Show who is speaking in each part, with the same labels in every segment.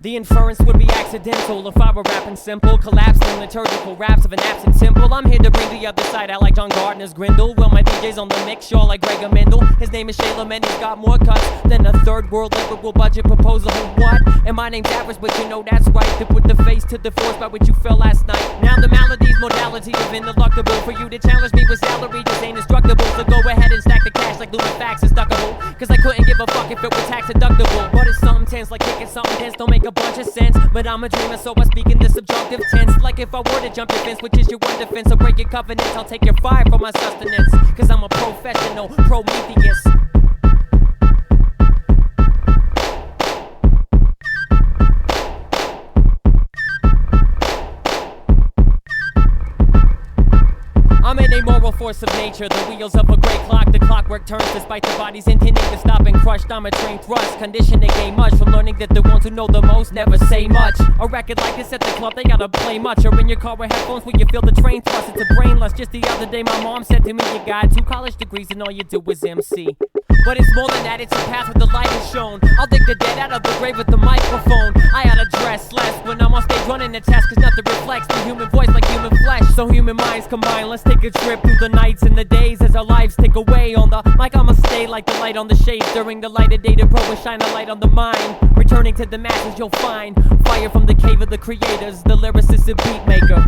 Speaker 1: The inference would be accidental if I were rapping simple, collapsed in liturgical raps of an absent temple. I'm here to bring the other side out like John Gardner's Grindle. Well, my DJ's on the mix, sure like Greg Mendel. His name is Shayla, and he's got more cuts than a third world liberal budget proposal. What? And my name's average, but you know that's right. To put the face to the force by which you fell last night. Now the malady's modality of ineluctable. For you to challenge me with salary just ain't instructable. So go ahead and stack the cash like Lumifax is stuckable. Cause I couldn't give a fuck if it was tax deductible. But it's something tense, like kicking something tense don't make a bunch of sense. But I'm a dreamer, so I speak in the subjunctive tense. Like if I were to jump your fence, which is your one defense. So break your covenants, I'll take your fire for my sustenance. Cause I'm a professional Prometheus. I'm an amoral force of nature, the wheels of a great clock. The clockwork turns despite the bodies intending to stop and crushed. I'm a trained thrust, conditioned to gain much from learning that the ones who know the most never say much. A record like this at the club, they gotta play much. Or in your car with headphones where you feel the train thrust. It's a brain lust. Just the other day my mom said to me, you got 2 college degrees and all you do is MC. But it's more than that, it's a path where the light is shown. I'll dig the dead out of the grave with the microphone. I oughta dress less when I'm on stage running the test. Cause nothing reflects the human voice like human flesh. So human minds combine, let's take a trip through the nights and the days as our lives take away. On the mic I'ma stay like the light on the shade. During the light of day to pro and shine a light on the mind. Returning to the masses you'll find fire from the cave of the creators. The lyricist and beat maker.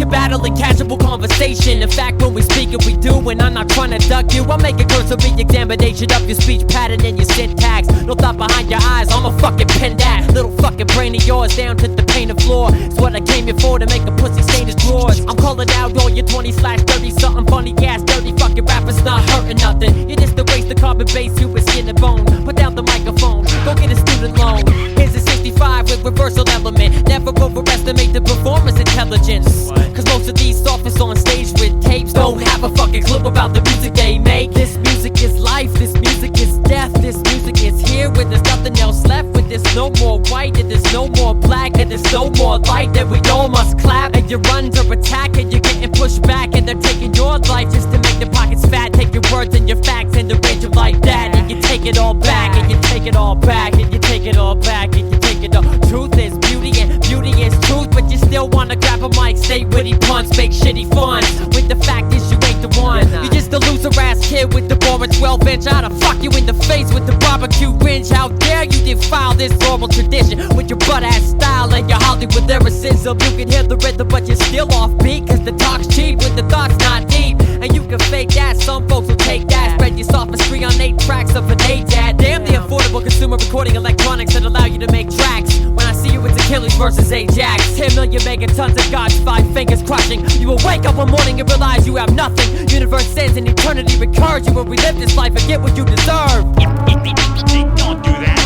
Speaker 1: Battling casual conversation. In fact, when we speak it, we do. And I'm not trying to duck you. I'll make a cursory examination of your speech pattern and your syntax. No thought behind your eyes, I'ma fucking pin that little fucking brain of yours down to the painted floor. It's what I came here for, to make a pussy stain his drawers. I'm calling out all your 20/30 something funny gas, dirty fucking rappers not hurting nothing. You're just a waste of carbon base, you with skin and bone. Put down the microphone, go get a student loan. Here's a 65 with reversal element. Never overestimate the performance intelligence. Cause most of these sophists on stage with tapes don't have a fucking clue about the music they make. This music is life, this music is death. This music is here when there's nothing else left. When there's no more white and there's no more black and there's no more light, then we all must clap. And you're under attack and you're getting pushed back. And they're taking your life just to make their pockets fat. Take your words and your facts and arrange them like that. And you take it all back, and you take it all back, and you take it all back, and you take it all. Truth is beauty and beauty is truth. But you still wanna grab a mic, say witty puns, make shitty fun. With the fact is you ain't the one. You're just a loser ass kid with the boring 12 inch. I'd fuck you in the face with the barbecue ringe. How dare you defile this oral tradition with your butt ass style and your Hollywood lyricism. You can hear the rhythm but you're still off beat. Cause the talk's cheap with the thoughts not deep. And you can fake that, some folks will take that. Spread your sophistry on 8 tracks of an ADAT. Damn the affordable consumer recording electronics that allow you to make tracks. When I see you it's Achilles versus Ajax. 10 million megatons of God's 5 fingers crushing. You will wake up one morning and realize you have nothing. Universe ends and eternity recurs. You will relive this life and get what you deserve.
Speaker 2: Don't do that. Don't do that.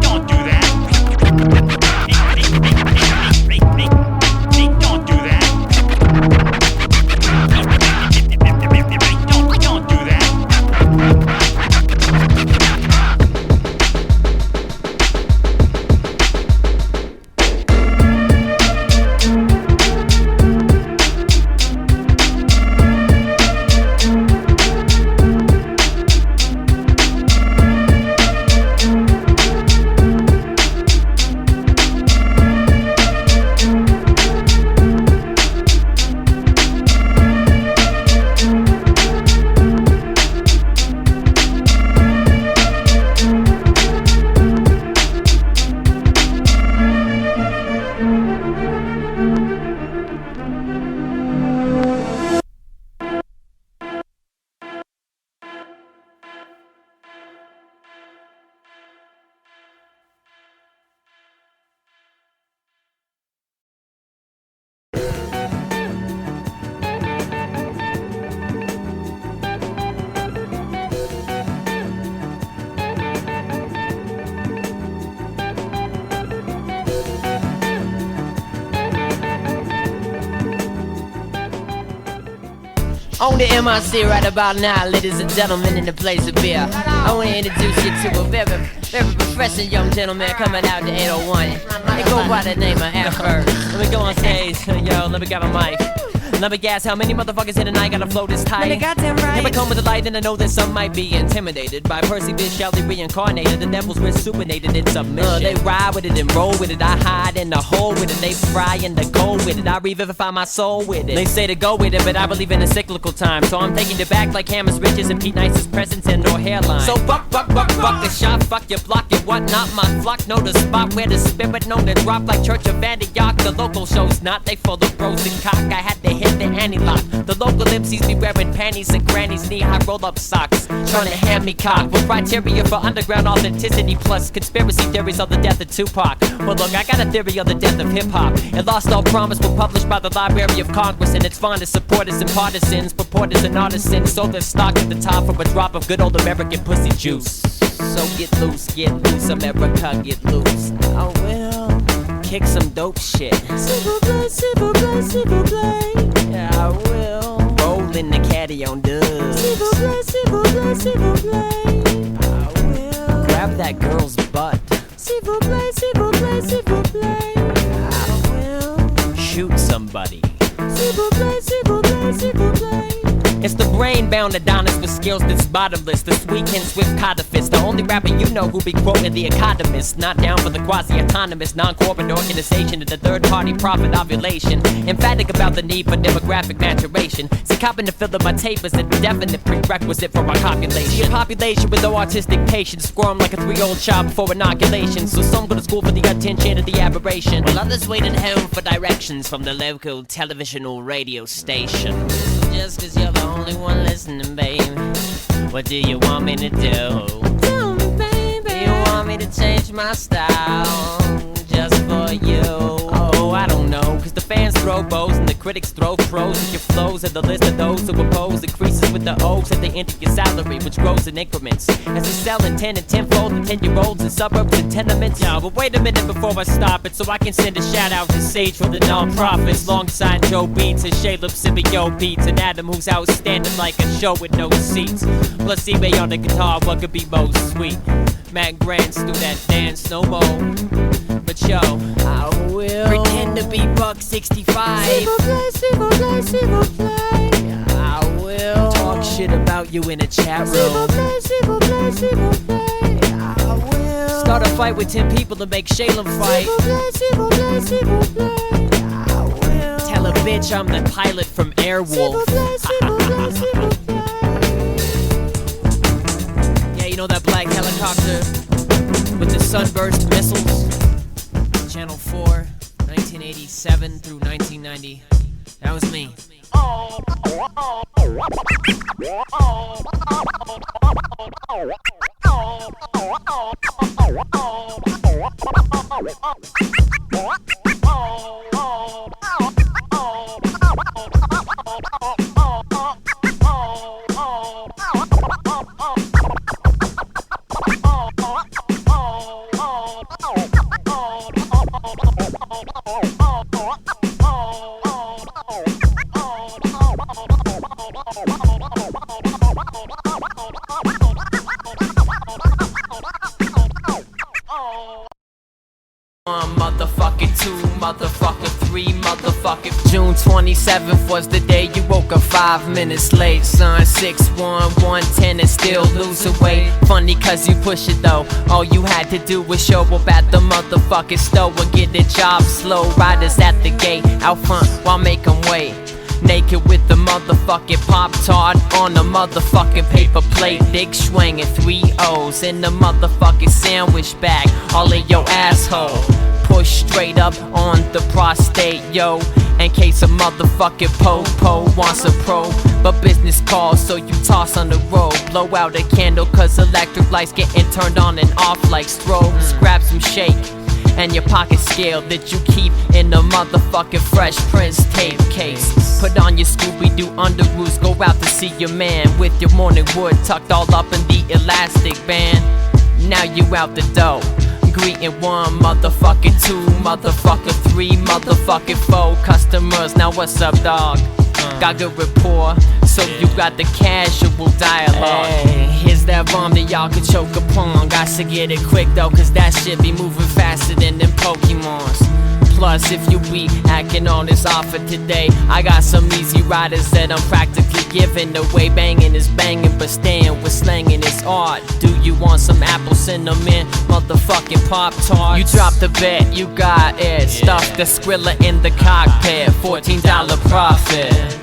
Speaker 2: Don't do that. Don't do that.
Speaker 1: On the MIC right about now, ladies and gentlemen, in the place of beer. I want to introduce you to a very, very refreshing young gentleman coming out to 801. They go by the name of Amber. Let me go on stage, yo, let me get a mic. Let me guess how many motherfuckers here tonight gotta flow this tight.
Speaker 3: Man, goddamn right.
Speaker 1: Never come with the light, and I know that some might be intimidated by Percy Bysshe Shelley reincarnated. The devils were supinated in submission. They ride with it and roll with it. I hide in the hole with it. They fry in the gold with it. I revivify my soul with it. They say to go with it, but I believe in a cyclical time. So I'm taking it back like Hammers, Riches, and Pete Nice's presence and or hairline. So buck the shot, fuck your block, your whatnot. My flock know the spot where the spirit known to drop like Church of Antioch. The local shows not, they full of bros and cock. I had to hit the anti-lock. The local MCs be wearing panties and grannies, knee-high roll-up socks, trying to hand me cock with criteria for underground authenticity plus conspiracy theories on the death of Tupac. Well look, I got a theory on the death of hip-hop. It lost all promise, was published by the Library of Congress, and its fondest supporters and partisans, purporters and artisans, sold their stock at the top for a drop of good old American pussy juice. So get loose, America, get loose. I will kick some dope shit. S'il vous plaît. Yeah, I will roll in the caddy on dubs. S'il vous plaît. I will grab that girl's butt. S'il vous plaît. I will shoot somebody. S'il vous plaît. It's the brain-bound Adonis with skills that's bottomless. The sweet and swift codifice. The only rapper you know who be quoting The Economist. Not down for the quasi-autonomous non-corporate organization and the third-party profit ovulation. Emphatic about the need for demographic maturation. See, copping the fill of my tape is a definite prerequisite for our copulation. See, a population with no artistic patience squirm like a 3-year-old child before inoculation. So some go to school for the attention of the aberration, while others wait at home for directions from the local television or radio station. Just cause you're the only one listening, baby, what do you want me to do? Tell me, baby. Do you want me to change my style just for you? Oh, I don't know, cause the fans throw bows and the critics throw pros at your flows, and the list of those who oppose increases with the O's as they enter your salary, which grows in increments as they sell in 10 and 10-fold to 10-year-olds in suburbs and tenements. Yeah, but wait a minute before I stop it, so I can send a shout out to Sage from the non-profits, alongside Joe Beats and Shalem Simeon Beats, and Adam, who's outstanding like a show with no seats. Plus eBay on the guitar, what could be most sweet? Matt Grant's do that dance no more. But yo, I will pretend to be buck 65. S'il vous plaît. I will talk shit about you in a chat room. S'il vous plaît. I will start a fight with 10 people to make Shalem fight. S'il vous plaît. I will tell a bitch I'm the pilot from Airwolf. Yeah, you know that black helicopter with the sunburst missiles? Channel 4, 1987 through 1990. That was me. Motherfucking 2, motherfucker 3, motherfucking June 27th was the day you woke up 5 minutes late. Son, 6, 1, 110 and still losing weight. Funny cause you push it though. All you had to do was show up at the motherfucking store and get the job slow. Riders at the gate, out front while making wait. Naked with the motherfucking Pop-Tart on the motherfucking paper plate. Dick swinging 3 O's in the motherfucking sandwich bag, all in your asshole. Push straight up on the prostate, yo. In case a motherfucking po-po wants a pro, but business calls, so you toss on the road. Blow out a candle cause electric lights getting turned on and off like strobes. Grab some shake and your pocket scale that you keep in the motherfucking Fresh Prince tape case. Put on your Scooby-Doo underoos, go out to see your man with your morning wood tucked all up in the elastic band. Now you out the door, greeting 1, motherfucking 2, motherfucker 3, motherfucking 4 customers. Now what's up, dog? Got good rapport, So you got the casual dialogue. Hey, here's that bomb that y'all can choke upon. Got to get it quick though, cause that shit be moving faster than them Pokemons. Plus, if you be acting on this offer today, I got some easy riders that I'm practically giving away. Banging is banging, but staying with slanging is art. Do you want some apple cinnamon, motherfucking Pop-Tarts? You drop the bet, you got it. Stuff the Skrilla in the cockpit, $14 profit.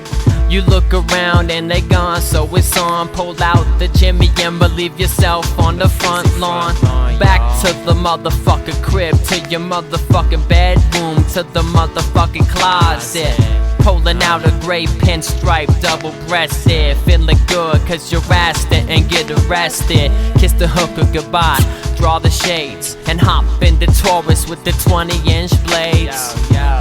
Speaker 1: You look around and they gone, so it's on. Pull out the Jimmy and relieve yourself on the front lawn. Back to the motherfucking crib, to your motherfucking bedroom, to the motherfucking closet. Pulling out a gray pinstripe, double-breasted. Feeling good cause you asked it and get arrested. Kiss the hooker goodbye, draw the shades, and hop in the Taurus with the 20-inch blades.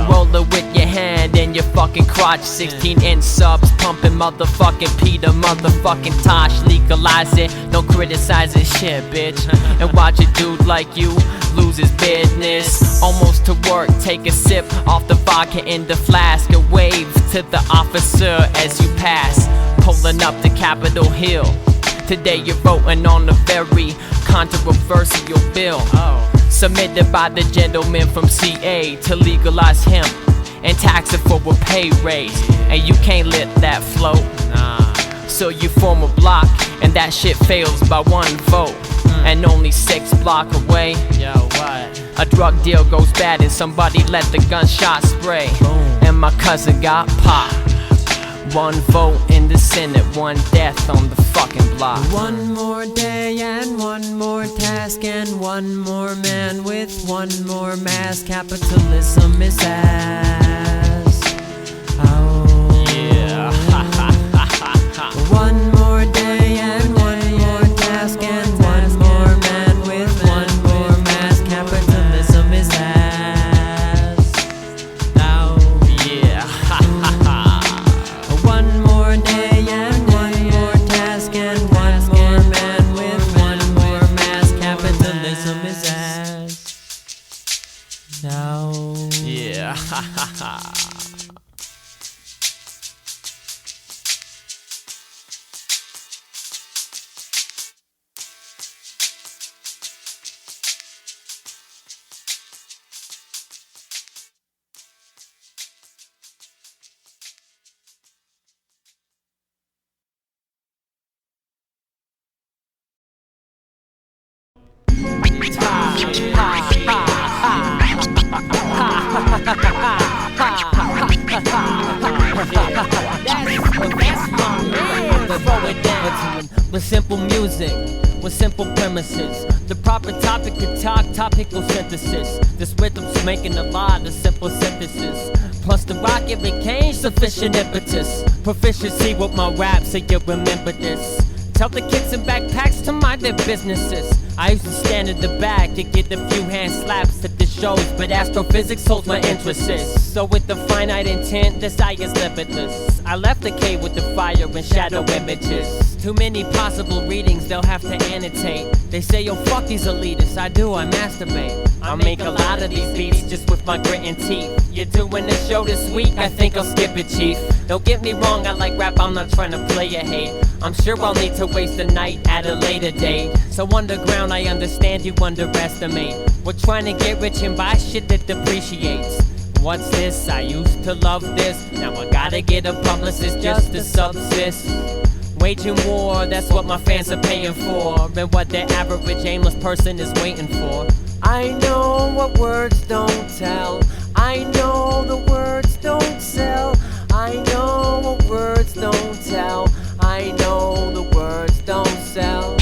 Speaker 1: Roll it with your hand in your fucking crotch, 16-inch subs, pumping motherfucking Peter, motherfucking Tosh. Legalize it, don't criticize it, shit, bitch. And watch a dude like you lose his business. Almost to work, take a sip off the vodka in the flask, and wave to the officer as you pass. Pulling up the Capitol Hill. Today you're voting on a very controversial bill, submitted by the gentleman from CA to legalize hemp and tax it for a pay raise. And you can't let that float, so you form a block and that shit fails by one vote. And only 6 blocks away, a drug deal goes bad and somebody let the gunshot spray. And my cousin got popped. 1 vote in the Senate, 1 death on the fucking block.
Speaker 3: One more day and one more task and one more man with one more mask. Capitalism is ass. Oh.
Speaker 1: Yeah.
Speaker 3: One more day and one more task and one more man with one more mask. Capitalism is ass. Oh.
Speaker 1: Yeah.
Speaker 3: One more day and one more task and one more man with one more mask. Capitalism is ass. No.
Speaker 1: Yeah. With simple music, with simple premises, the proper topic to talk, topical synthesis. This rhythm's making a lot of simple synthesis. Plus the rocket became sufficient impetus. Proficiency with my rap, so you remember this. Tell the kids in backpacks to mind their businesses. I used to stand in the back to get a few hand slaps at the shows, but astrophysics holds my interests. So with the finite intent, the sky is limitless. I left the cave with the fire and shadow images. Too many possible readings, they'll have to annotate. They say, yo, fuck these elitists. I do, I masturbate. I make a lot of these beats just with my grit and teeth. You're doing a show this week, I think I'll skip it, chief. Don't get me wrong, I like rap, I'm not trying to play a hate. I'm sure I'll need to waste the night at a later date. So underground, I understand you underestimate. We're trying to get rich and buy shit that depreciates. What's this? I used to love this. Now I gotta get a publicist just to subsist. Waging war, that's what my fans are paying for, and what the average aimless person is waiting for. I know what words don't tell. I know the words don't sell. I know what words don't tell. I know the words don't sell.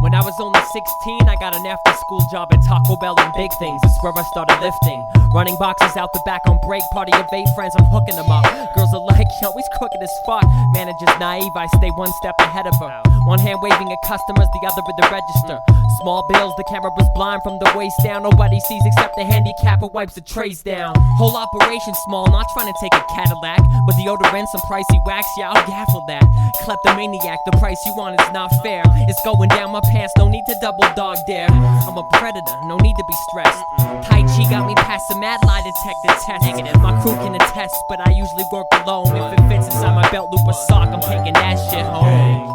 Speaker 1: When I was only 16, I got an after-school job at Taco Bell and Big Things. It's where I started lifting. Running boxes out the back on break. Party of 8 friends, I'm hooking them up. Girls are like, yo, he's crooked as fuck. Manager's naive, I stay one step ahead of her. One hand waving at customers, the other at the register. Small bills, the camera was blind from the waist down. Nobody sees except the handicap who wipes the trays down. Whole operation small, not trying to take a Cadillac. With deodorant, some pricey wax, yeah, I'll gaffle that. Kleptomaniac, the price you want is not fair. It's going down my pants, no need to double dog dare. I'm a predator, no need to be stressed. Tai Chi got me past the mad lie detector test. Negative, my crew can attest, but I usually work alone. If it fits inside my belt loop or sock, I'm taking that shit home.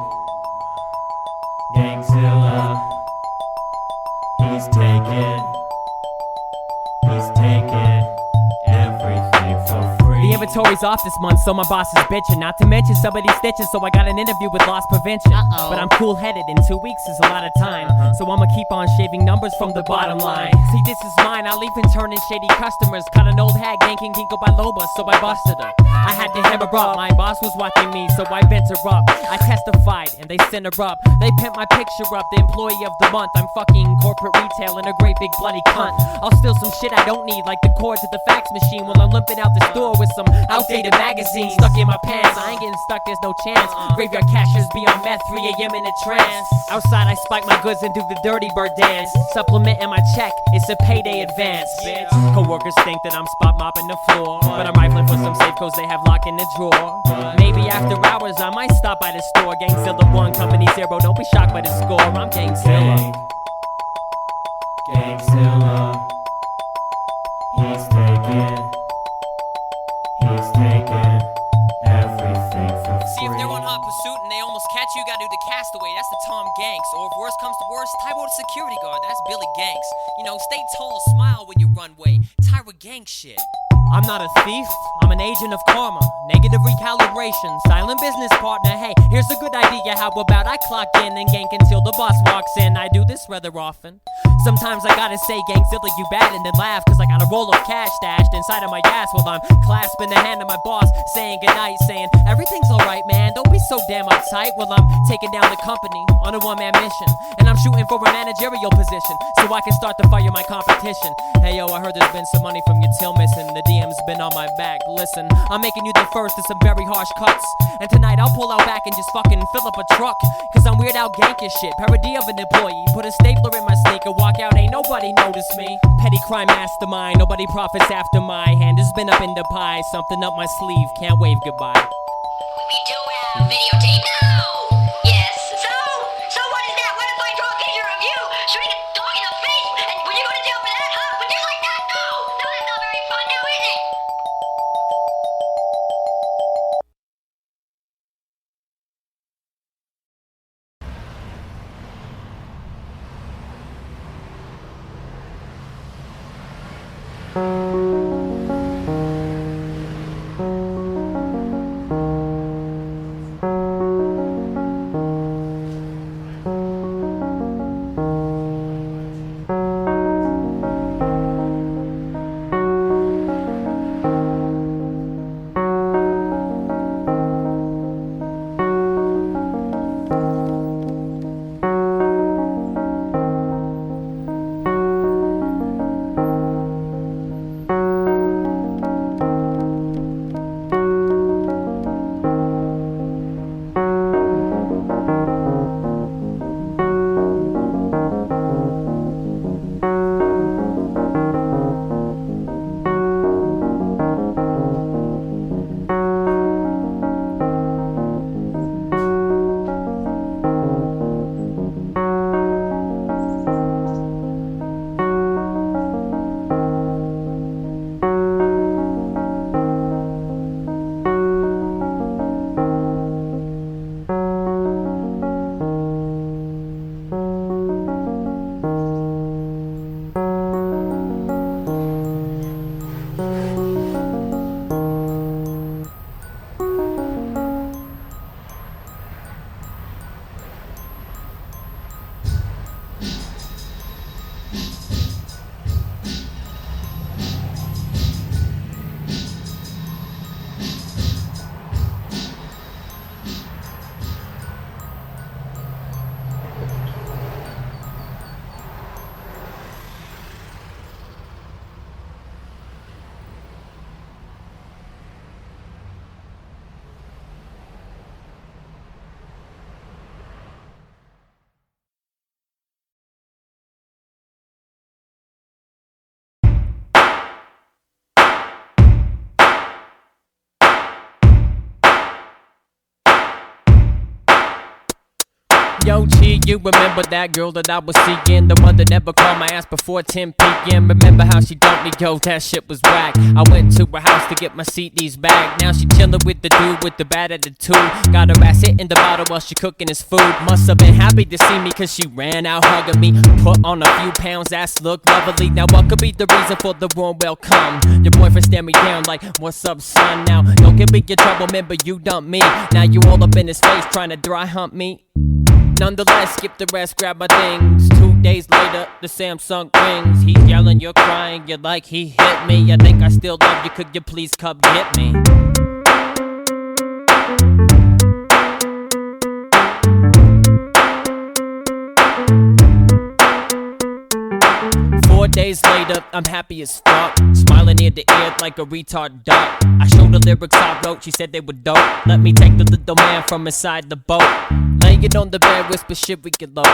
Speaker 3: Gankzilla, he's taking everything for free.
Speaker 1: The inventory's off this month, so my boss is bitching. Not to mention somebody stitching, so I got an interview with loss prevention. But I'm cool-headed, in 2 weeks is a lot of time. So I'ma keep on shaving numbers from the bottom line. See, this is mine, I'll even turn in shady customers. Cut an old hag, ganking Ginkgo biloba, so I busted her. I had to have her up, my boss was watching me, so I bent her up. I testified, and they sent her up. They pimped my picture up, the employee of the month. I'm fucking corporate retail and a great big bloody cunt. I'll steal some shit I don't need, like the cord to the fax machine, while I'm limping out the store with some outdated magazines stuck in my pants. I ain't getting stuck, there's no chance. Graveyard cashiers be on meth, 3 a.m. in a trance. Outside I spike my goods and do the dirty bird dance. Supplementing my check, it's a payday advance, bitch. Co-workers think that I'm spot mopping the floor, but I'm rifling for some safe codes they have locked in the drawer. Maybe after hours I might stop by the store. Gankzilla 1, company 0, don't be shocked by the score. I'm Gankzilla.
Speaker 3: Gankzilla, he's taking everything for free.
Speaker 1: See, if they're on hot pursuit and they almost catch you, gotta do the castaway, that's the Tom Ganks. Or if worse comes to worse, Tyro the security guard, that's Billy Ganks. You know, stay tall, smile when you run away. Tyra Gank shit. I'm not a thief, I'm an agent of karma. Negative recalibration, silent business partner. Hey, here's a good idea, how about I clock in and gank until the boss walks in. I do this rather often. Sometimes I gotta say Gankzilla you bad and then laugh, cause I got a roll of cash stashed inside of my ass while I'm clasping the hand of my boss, saying goodnight, saying everything's alright man, don't be so damn uptight. While I'm taking down the company on a one-man mission, and I'm shooting for a managerial position so I can start to fire my competition. Hey yo, I heard there's been some money from your till missing. The DM's been on my back. Listen, I'm making you the first to some very harsh cuts, and tonight I'll pull out back and just fucking fill up a truck, cause I'm Weird Al Gankish shit, parody of an employee. Put a stapler in my sneaker, walk out, ain't nobody notice me. Petty crime mastermind, nobody profits after my hand has been up in the pie. Something up my sleeve, can't wave goodbye.
Speaker 4: We do have videotape. No! Yes. So what is that? What if I draw a picture of you shooting a dog in the face? And would you go to jail for that, huh? Would you like that? No! No, that's not very fun now, is it?
Speaker 1: Yo, G, you remember that girl that I was seeking? The one that never called my ass before 10 p.m. Remember how she dumped me? Yo, that shit was whack. I went to her house to get my CDs back. Now she chillin' with the dude with the bad attitude. Got her ass hitting the bottle while she cooking his food. Must have been happy to see me cause she ran out hugging me. Put on a few pounds, ass look lovely. Now what could be the reason for the warm welcome? Your boyfriend stared me down like, what's up son? Now don't get me in trouble, remember you dumped me. Now you all up in his face trying to dry hump me. Nonetheless, skip the rest, grab my things. 2 days later, the Samsung rings. He's yelling, you're crying, you're like he hit me. I think I still love you, could you please come get me? Days later, I'm happy as fuck, smiling ear to ear like a retard duck. I showed the lyrics I wrote, she said they were dope. Let me take the little man from inside the boat. Laying on the bed, whisper shit we get low.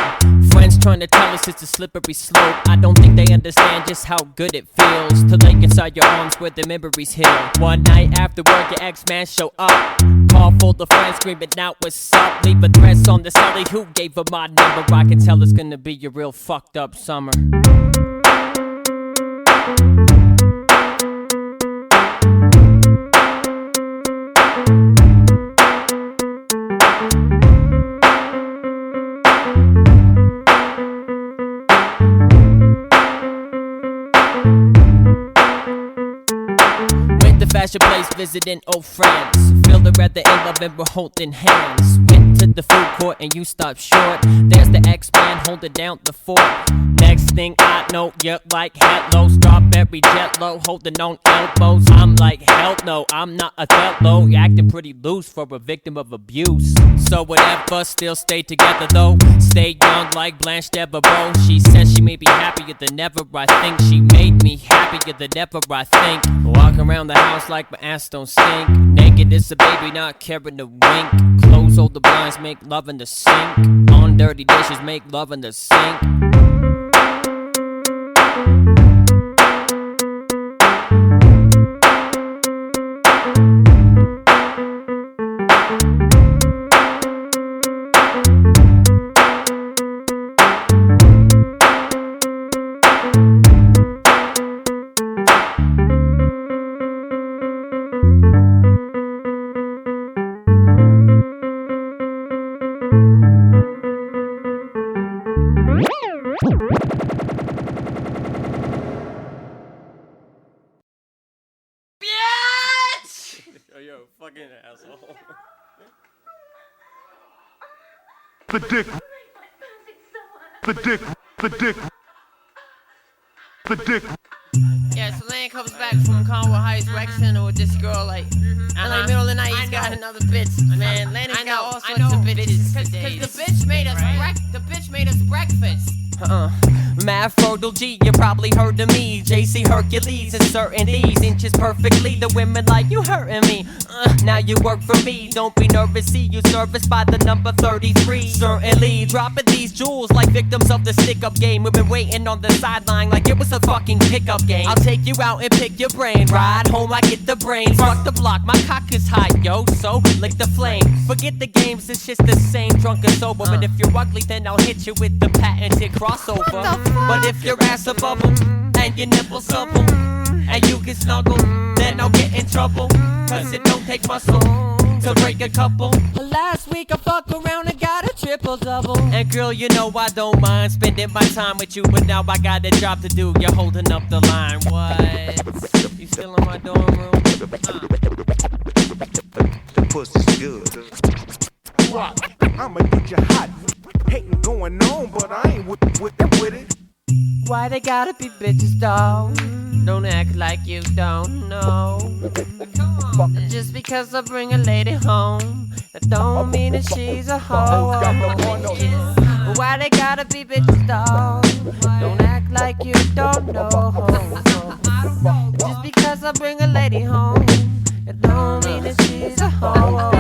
Speaker 1: Friends trying to tell us it's a slippery slope. I don't think they understand just how good it feels to lay inside your arms where the memories heal. One night after work, your ex-man show up. Call for the friends screaming out what's up. Leave address on the celly, who gave her my number? I can tell it's gonna be a real fucked up summer. Fashion place visiting old friends. Feel the at the end of it, we're holding hands. Went to the food court and you stopped short. There's the X-Man holding down the fort. Next thing I know, you're like hello. Strawberry jello holding on elbows. I'm like hell no, I'm not a fellow. You're acting pretty loose for a victim of abuse. So whatever, still stay together though. Stay young like Blanche Devereaux. She says she made me happier than ever. I think she made me happier than ever. I think walk around the house like my ass don't stink. Naked as a baby, not caring to wink. Close all the blinds, make love in the sink. On dirty dishes, make love in the sink. Yo, fucking asshole.
Speaker 5: The dick.
Speaker 3: Yeah, so Lane comes back from Conway Heights rec center with this girl, like, and like middle of the night, he's got another bitch. Man, Laney's got all sorts of bitches. Cause the bitch made us breakfast. Mad fertile G, you probably heard of me. JC Hercules inserting these inches perfectly. The women like, you hurting me. Now you work for me. Don't be nervous, see you serviced by the number 33. Certainly dropping these jewels like victims of the stick-up game. We've been waiting on the sideline like it was a fucking pickup game. I'll take you out and pick your brain. Ride home, I get the brains. Fuck the block, my cock is hot, yo. So lick the flame. Forget the games, it's just the same. Drunk and sober. But if you're ugly, then I'll hit you with the patented crossover. But if your ass a bubble and your nipples supple and you get snuggled, then I'll get in trouble. Cause it don't take muscle to break a couple. Last week I fucked around and got a triple double. And girl, you know I don't mind spending my time with you, but now I got a job to do. You're holding up the line. What? You still in my dorm room?
Speaker 5: The pussy's good. What? I'ma get you hot. Hating going on, but I ain't with it.
Speaker 3: Why they gotta be bitches, dawg? Don't act like you don't know. Just because I bring a lady home, that don't mean that she's a hoe. Why they gotta be bitches, dawg? Don't act like you don't know. Just because I bring a lady home, it don't mean that she's a hoe.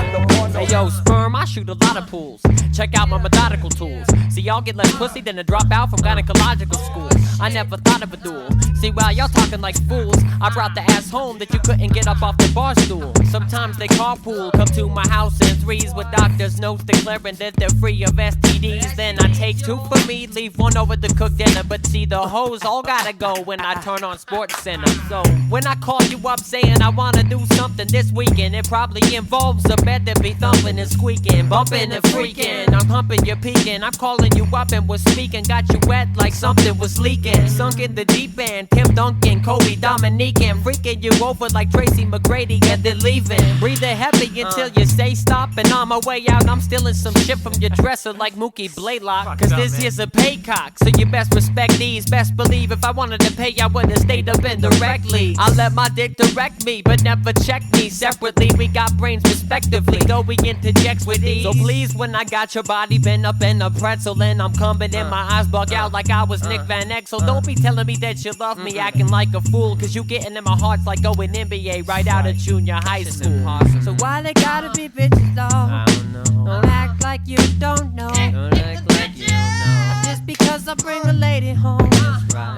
Speaker 3: Hey yo, sperm, I
Speaker 1: shoot a lot of pools. Check out my methodical tools. See, y'all get less pussy than a dropout from gynecological school. I never thought of a duel. See, while y'all talking like fools, I brought the ass home that you couldn't get up off the bar stool. Sometimes they carpool, come to my house in threes with doctor's notes declaring that they're free of STDs. Then I take two for me, leave one over to cook dinner. But see, the hoes all gotta go when I turn on Sports Center. So when I call you up saying I wanna do something this weekend, it probably involves a bed that be thumping and squeaking, bumping and freaking. I'm humping, you're peeking. I'm calling you up and was speaking, got you wet like something was leaking. Sunk in the deep end, Tim Duncan, Kobe, Dominique, and freaking you over like Tracy McGrady and then leaving. Breathing heavy until you say stop, and on my way out I'm stealing some shit from your dresser like Mookie Blaylock. Cause this here's a paycock, so you best respect these. Best believe if I wanted to pay, I would've stayed up indirectly. I let my dick direct me, but never check me separately. We got brains respectively, though we interjects with ease. So please, when I got your body bent up in a pretzel and I'm coming in, my eyes bug out like I was Nick Van Exel. Don't be telling me that you love me, acting like a fool, cause you getting in my heart's like going NBA right out of junior high school. So why they gotta be bitches, though? Don't act like you don't know. Don't act like you don't know. Just because I bring a lady home,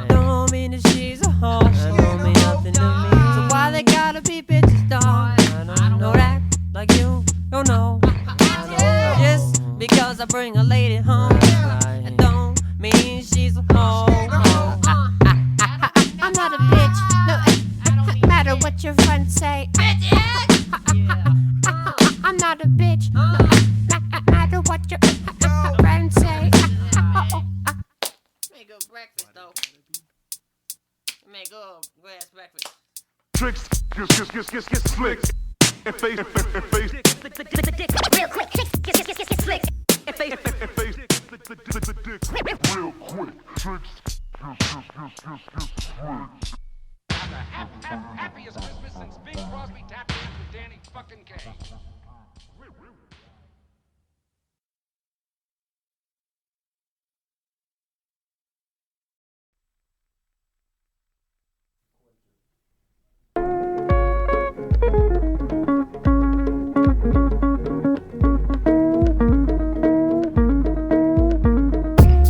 Speaker 1: don't mean that she's a hoe. That don't mean nothing to me. So why they gotta be bitches, dog? Don't act like you don't know. Just because I bring a lady home, that don't mean she's a hoe.
Speaker 6: I'm not a bitch, no matter what your friends say. I'm not a bitch, no matter what your friends say.
Speaker 3: Make good breakfast though. Make good grass breakfast.
Speaker 5: Tricks, kiss, flicks. And face.
Speaker 4: Real quick, kiss, flick.
Speaker 5: And face. Real quick, tricks, kiss, flicks.
Speaker 7: Happiest Christmas since Bing Crosby tapped in with Danny fucking Kaye.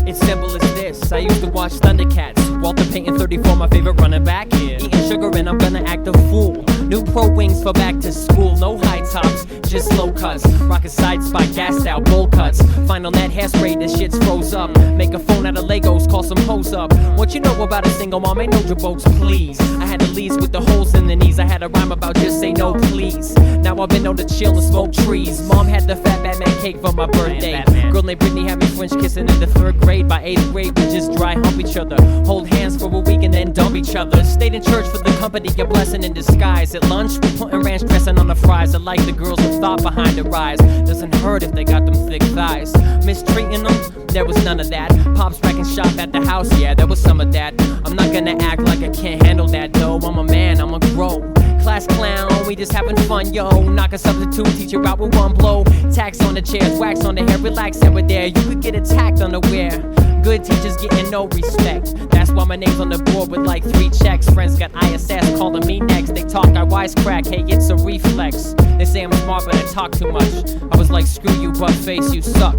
Speaker 1: It's simple as this. I used to watch Thundercats. Walter Payton 34, my favorite running back. Eating sugar and I'm gonna act a fool. New pro wings for back to school. No high tops, just low cuts. Rockin' side spike, gassed out, bowl cuts. Final net hairspray, this shit's froze up. Make a phone out of Legos, call some hoes up. What you know about a single mom? Ain't no jabos, please. I had to lease with the holes in the knees. I had a rhyme about just say no, please. Now I've been known to chill and smoke trees. Mom had the fat Batman cake for my birthday. Girl named Brittany had me French kissing in the 3rd grade. By 8th grade, we just dry hump each other. Hold hands for a week and then dump each other. Stayed in church for the company, a blessing in disguise. At lunch, we're putting ranch dressing on the fries. I like the girls with thought behind their eyes. Doesn't hurt if they got them thick thighs. Mistreating them, there was none of that. Pops racking shop at the house, yeah, there was some of that. I'm not gonna act like I can't handle that though. I'm a man, I'ma grow. Class clown, we just having fun, yo. Knock a substitute teacher out with one blow. Tax on the chairs, wax on the hair, relax over there. You could get attacked unaware. Good teachers getting no respect. That's why my name's on the board with like 3 checks. Friends got ISS calling me next. They talk, I wisecrack, hey, it's a reflex. They say I'm smart, but I talk too much. I was like, screw you, butt face, you suck.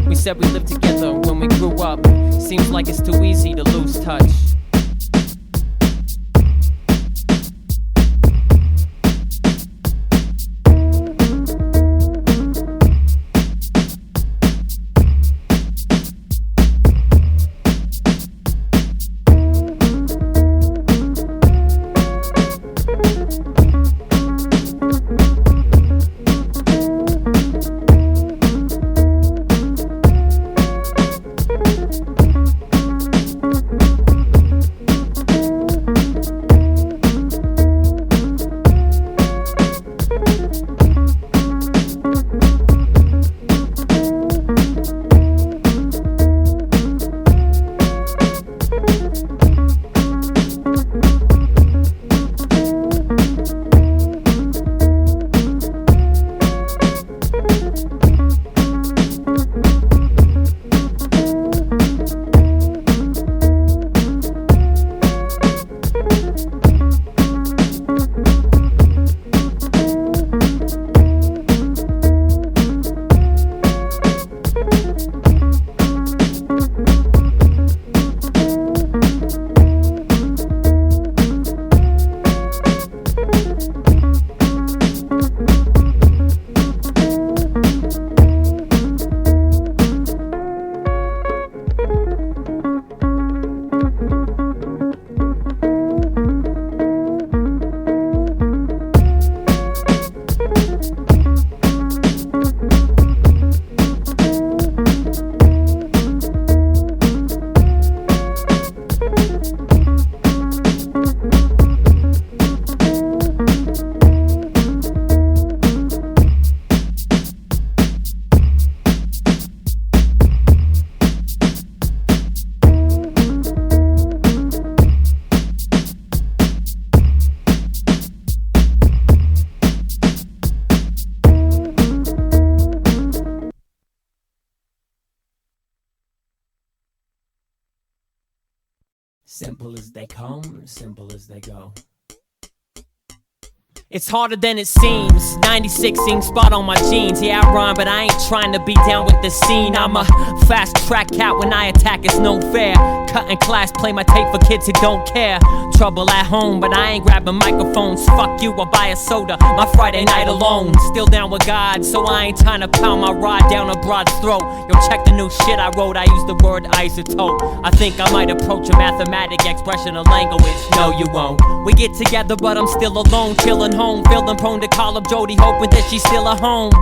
Speaker 1: We said we lived together when we grew up. Seems like it's too easy to lose touch. Simple as they come, simple as they go. It's harder than it seems. 96 ink spot on my jeans. Yeah, I rhyme, but I ain't trying to be down with the scene. I'm a fast track cat when I attack, it's no fair. Cutting class, play my tape for kids who don't care. Trouble at home, but I ain't grabbing microphones. Fuck you, I'll buy a soda. My Friday night alone. Still down with God, so I ain't trying to pound my rod down a broad's throat. Yo, check the new shit I wrote. I use the word isotope. I think I might approach a mathematic expression of language. No, you won't. We get together, but I'm still alone, chilling home, feeling prone to call up Jody, hoping that she's still at home.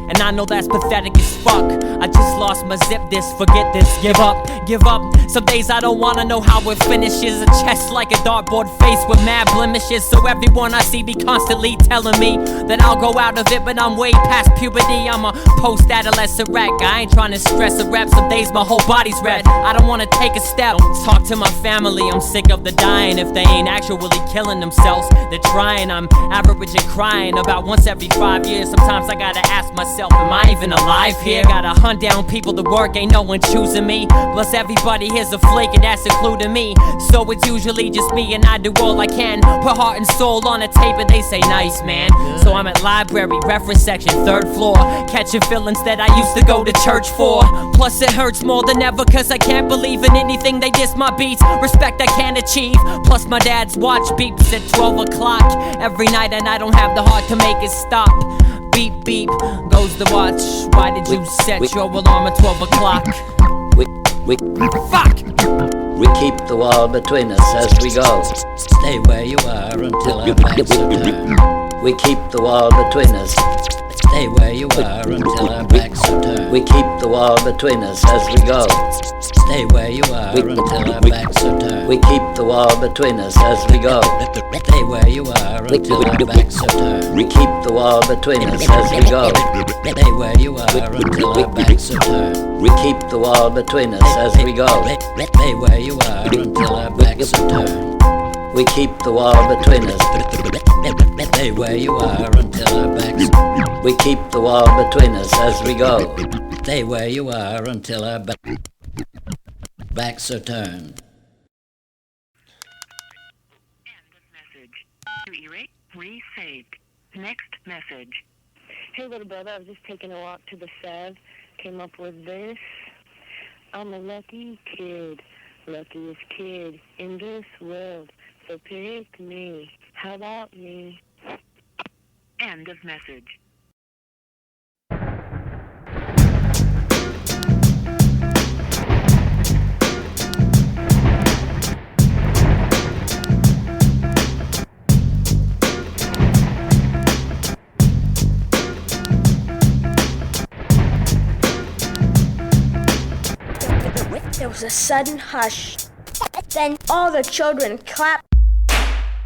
Speaker 1: And I know that's pathetic as fuck. I just lost my zip disc, forget this, give up, give up. Some days I don't wanna know how it finishes. A chest like a dartboard face with mad blemishes. So everyone I see be constantly telling me that I'll go out of it, but I'm way past puberty. I'm a post-adolescent wreck. I ain't trying to stress a rep, some days my whole body's red. I don't wanna take a step, talk to my family. I'm sick of the dying. If they ain't actually killing themselves, they're trying. I'm average and crying about once every 5 years. Sometimes I gotta ask myself, am I even alive here? Gotta hunt down people to work, ain't no one choosing me. Plus everybody here's a flake and that's including me. So it's usually just me and I do all I can. Put heart and soul on a tape and they say nice man. So I'm at library, reference section, 3rd floor, catching feelings that I used to go to church for. Plus it hurts more than ever cause I can't believe in anything. They diss my beats, respect I can't achieve. Plus my dad's watch beeps at 12 o'clock every night and I don't have the heart to make it stop. Beep beep goes the watch. Why did you set your alarm at 12 o'clock? Fuck!
Speaker 8: We keep the wall between us as we go. Stay where you are until our backs are turned. We keep the wall between us. Stay where you are until our backs are turned. We keep the wall between us as we go. Stay where you are until our backs are turned. We keep the wall between us as we go. Stay where you are until our backs are turned. We keep the wall between us as we go. Stay where you are until our backs are turned. We keep the wall between us as we go. Stay where you are until our backs are turned. We keep the wall between us. Stay where you are until our backs. We keep the wall between us as we go. Stay where you are until our backs are turned.
Speaker 9: End of message. To erase, resaved. Next message.
Speaker 10: Hey little brother, I was just taking a walk to the Sev. Came up with this. I'm a lucky kid. Luckiest kid in this world. So pick me. How about me?
Speaker 9: End of message.
Speaker 11: There was a sudden hush. Then all the children clapped.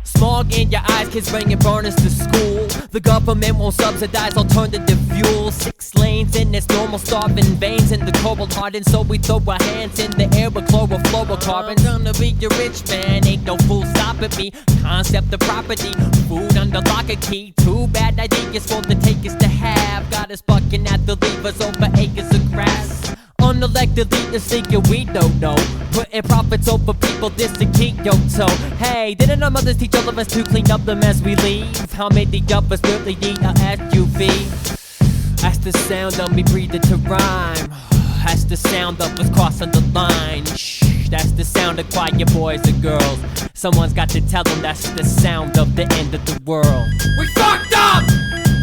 Speaker 1: Smog in your eyes, kids bringing burners to school. The government won't subsidize alternative fuel. 6 lanes in this normal starving veins in the cold hardened. So we throw our hands in the air with chlorofluorocarbons. Gonna be a rich man, ain't no fool stopping me. Concept of property, food under lock and key. Too bad ideas for the takers to have. Got us bucking at the levers over acres of grass. Unelected leaders thinking we don't know. Putting profits over people, this to keep your toe. Hey, didn't our mothers teach all of us to clean up the mess we leave? How many of us really need a SUV? That's the sound of me breathing to rhyme. That's the sound of us crossing the line. Shh, that's the sound of quiet boys and girls. Someone's got to tell them that's the sound of the end of the world. We fucked up!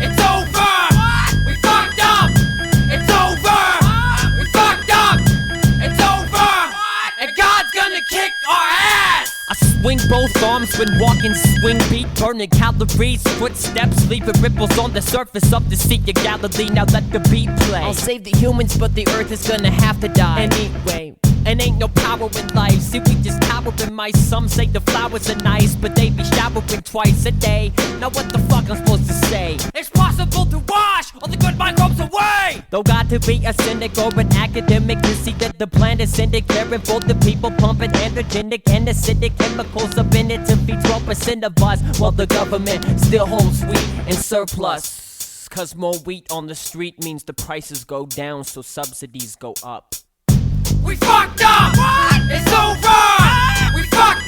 Speaker 1: It's over! We fucked up! It's over! Kick our ass! I swing both arms when walking, swing beat, burning calories, footsteps, leaving ripples on the surface of the Sea of Galilee. Now let the beat play. I'll save the humans, but the earth is gonna have to die anyway. And ain't no power in life, see we just cower in mice. Some say the flowers are nice, but they be showering twice a day. Now what the fuck I'm supposed to say? It's possible to wash all the good microbes away! Though got to be a cynic or an academic to see that the planet's cynic, caring for the people, pumping androgenic and acidic chemicals up in it to feed 12% of us, while the government still holds wheat in surplus. Cause more wheat on the street means the prices go down, so subsidies go up. We fucked up! What? It's over! We fucked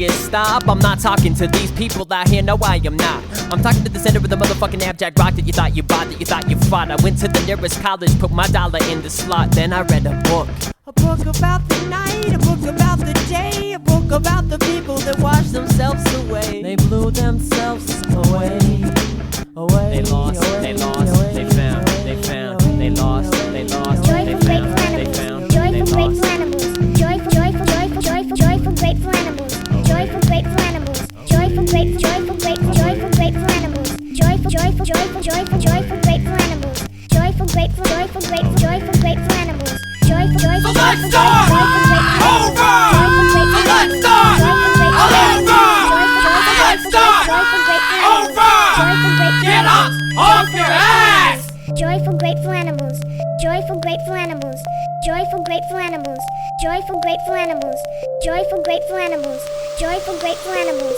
Speaker 1: niggas stop. I'm not talking to these people out here, no I am not. I'm talking to the center of the motherfucking abject rock that you thought you bought, that you thought you fought. I went to the nearest college, put my dollar in the slot, then I read a book. A book about the night, a book about the day, a book about the people that wash themselves away. They blew themselves away. They lost, they lost, they found, they lost, they lost, they found, they found,
Speaker 6: Joyful, grateful animals. Joyful, joyful, joyful, joyful, joyful, grateful animals. Joyful, grateful animals. Joyful, grateful, joyful, grateful, joyful, grateful animals. Joyful, joyful, joyful, joyful, joyful, grateful animals. Joyful, grateful, joyful, grateful, joyful, grateful animals. Joyful, joyful, joyful, joyful, joyful, grateful
Speaker 1: Get up off your ass!
Speaker 6: Joyful, grateful animals. Joyful, grateful animals. Joyful, grateful animals. Joyful, grateful animals. Joyful, grateful animals. Joyful, grateful animals.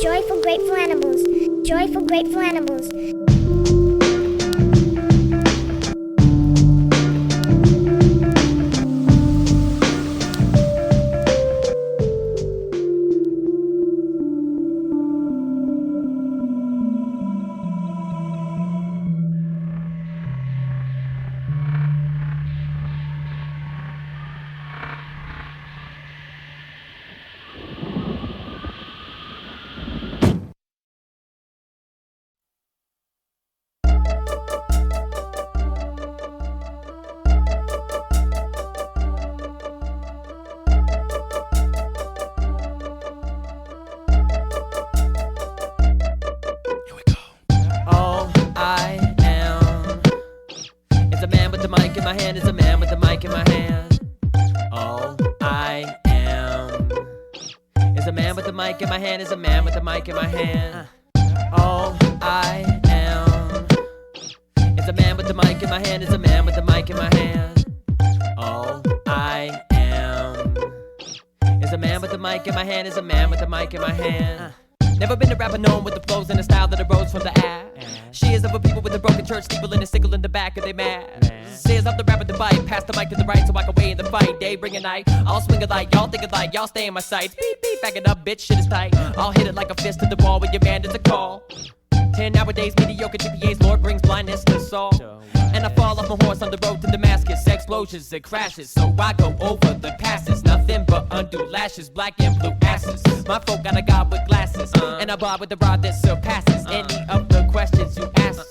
Speaker 6: Joyful, grateful animals. Joyful, grateful animals.
Speaker 1: My hand is a man with a mic in my hand. All I am is a man with a mic in my hand, is a man with a mic in my hand. All I am is a man with a mic in my hand, is a man with a mic in my hand. All I am is a man with a mic in my hand, is a man with a mic in my hand. Never been a rapper known with the flows and the style that arose from the ass. She is of a people with a broken church steeple and a sickle in the back of their mad. Says I'm the rapper to bite, pass the mic to the right so I can weigh in the fight. Day bring a night, I'll swing a light, y'all think a light, y'all stay in my sights. Beep beep, back it up, bitch, shit is tight. I'll hit it like a fist to the wall with your man is a call. 10 nowadays, mediocre GPAs, Lord brings blindness to Saul. And I fall off my horse on the road to Damascus, explosions and crashes. So I go over the passes, nothing but undue lashes, black and blue asses. My folk got a god with glasses, and a bar with the rod that surpasses any of the questions you ask.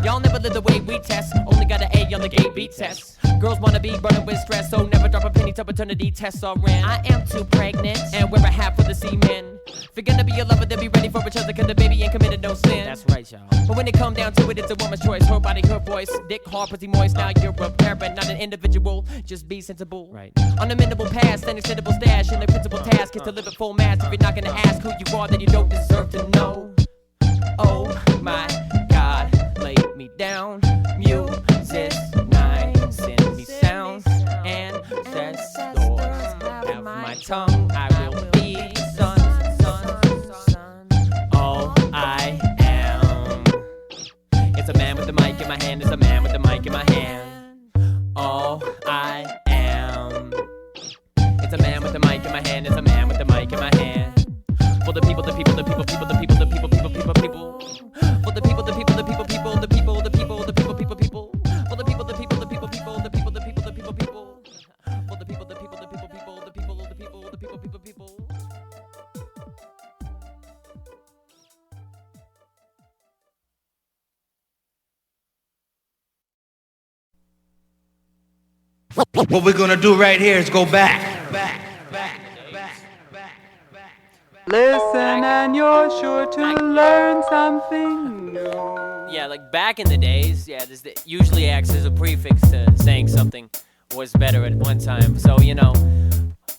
Speaker 1: Y'all never live the way we test, only got an A on the A-B test. Girls wanna be burning with stress, so never drop a penny till paternity tests are in. I am too pregnant, and wear a hat for the semen. If you're gonna be a lover, then be ready for each other, cause the baby ain't committed no sin. That's right, y'all. But when it come down to it, it's a woman's choice. Her body, her voice, dick hard, pussy moist. Now you're a parent, not an individual. Just be sensible. Right. On a mendable past, an extendable stash, and the principal task is to live at full mass. If you're not gonna ask who you are, then you don't deserve to know. Oh my God, lay me down. Music, nine, send me sounds, and ancestors have my tongue. I will be son. All I am is a man with a mic in my hand, is a man with a mic in my hand. All I am is a man with a mic in my hand, is a man with a mic in my hand. For the people, the people, the people, people, the people, the people, people, people, people. For the people, the people, the people, people, the people, the people, the people, people, people. For the people, the people, the people, people, the people, the people, the people, people. For the people, the people, the people, people, the people, the people, the people, people, people.
Speaker 12: What we're gonna do right here is go back.
Speaker 13: Listen and you're sure to learn something new.
Speaker 1: Yeah, like back in the days, yeah, usually acts as a prefix to saying something was better at one time. So, you know,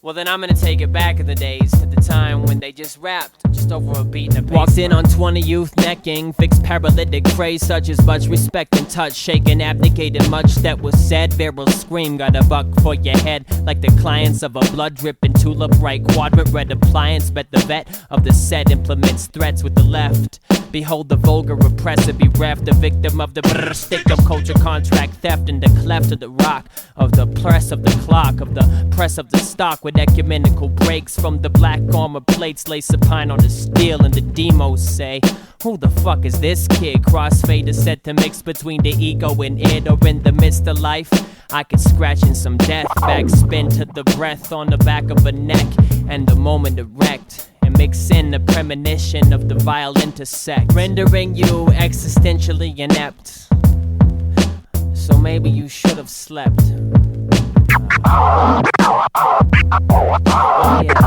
Speaker 1: well then I'm gonna take it back in the days to the time when they just rapped just over a beat and a bass. Walked in on 20 youth necking, fixed paralytic phrase such as much respect and touch, shaken, abnegated much that was said. Barrel scream, got a buck for your head like the clients of a blood dripping tulip right quadrant red appliance. Bet the vet of the set implements threats with the left. Behold the vulgar oppressor bereft, the victim of the stick-up culture contract theft in the cleft of the rock, of the press of the clock, of the press of the stock with with ecumenical breaks from the black armor plates, lay supine on the steel, and the demos say, who the fuck is this kid? Crossfade is set to mix between the ego and it, or in the midst of life I can scratch in some death, backspin to the breath on the back of a neck, and the moment erect, and mix in the premonition of the vile intersect, rendering you existentially inept. So maybe you should have slept. Oh, yes.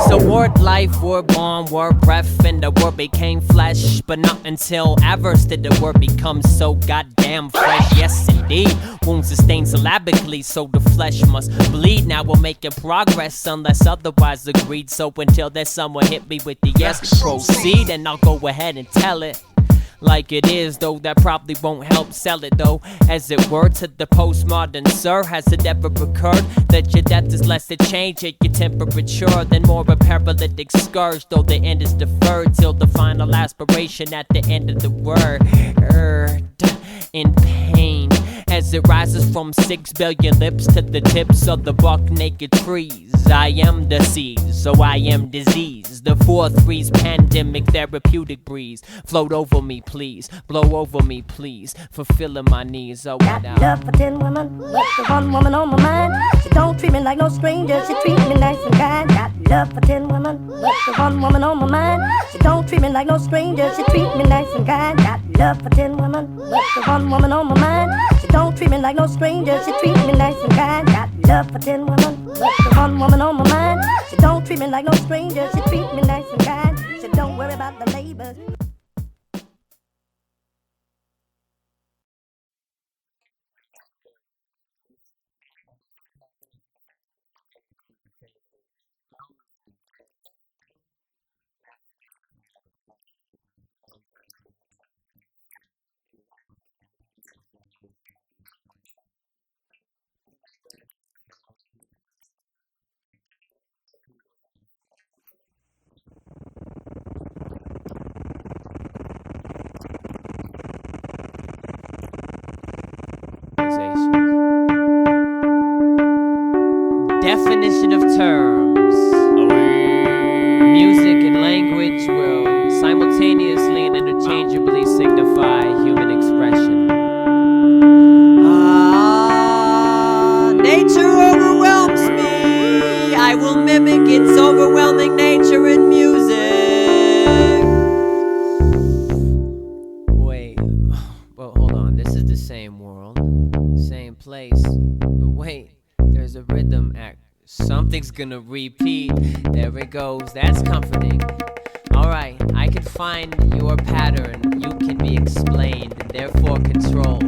Speaker 1: So word life, word born, word breath, and the word became flesh. But not until adverse did the word become so goddamn fresh. Yes indeed, wounds sustained syllabically, so the flesh must bleed. Now we're making progress unless otherwise agreed. So until there's someone hit me with the yes, proceed, and I'll go ahead and tell it like it is, though that probably won't help sell it, though. As it were to the postmodern sir, has it ever occurred that your death is less a change at your temperature than more a paralytic scourge, though the end is deferred till the final aspiration at the end of the word. In pain as it rises from 6 billion lips to the tips of the buck naked trees. I am the seas, so I am disease. The 4-3's pandemic therapeutic breeze. Float over me, please. Blow over me, please. Fulfilling my needs. Oh,
Speaker 14: got love for 10 women, but the one woman on my mind. She don't treat me like no stranger. She treat me nice and kind. Got love for 10 women, but the one woman on my mind. She don't treat me like no stranger. She treat me nice and kind. Got love for 10 women, but the one woman on my mind. She don't treat me like no stranger. She treat me nice and kind. Got love for 10 women, but the one woman on my mind. She don't treat me like no stranger. She treat me nice and kind. She don't worry about the labor.
Speaker 1: Definition of terms. Music and language will simultaneously and interchangeably signify human expression. Nature overwhelms me. I will mimic its overwhelming nature in music. Wait, well, hold on. This is the same world, same place. But wait, there's a rhythm act. Something's gonna repeat. There it goes. That's comforting. Alright, I can find your pattern. You can be explained and therefore controlled.